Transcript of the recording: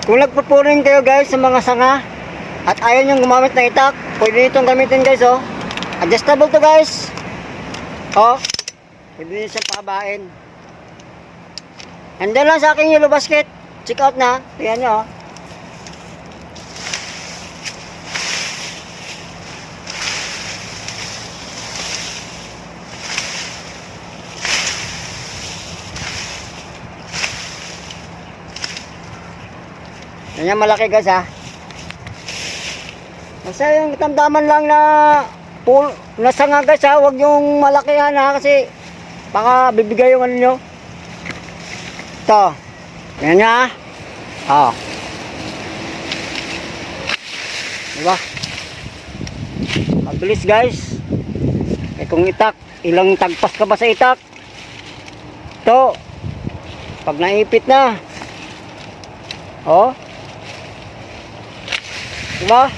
Kung nagpupunin kayo guys sa mga sanga at ayaw nyo gumamit ng itak, pwede itong gamitin guys oh. Adjustable to guys. Oh, pwede nyo siyang pabain. Andyan lang sa aking yellow basket. Check out na. Tingnan nyo oh. Yan malaki guys ha. Basta yung tamdaman lang na pool, nasa nga guys ha. Huwag yung malakihan ha. Kasi baka bibigay yung ano nyo. Ito. Yan nga ha. Oh. Diba? Mabilis guys. Eh kung itak, ilang tagpas ka ba sa itak? Ito. Pag naipit na. Oh. Diba?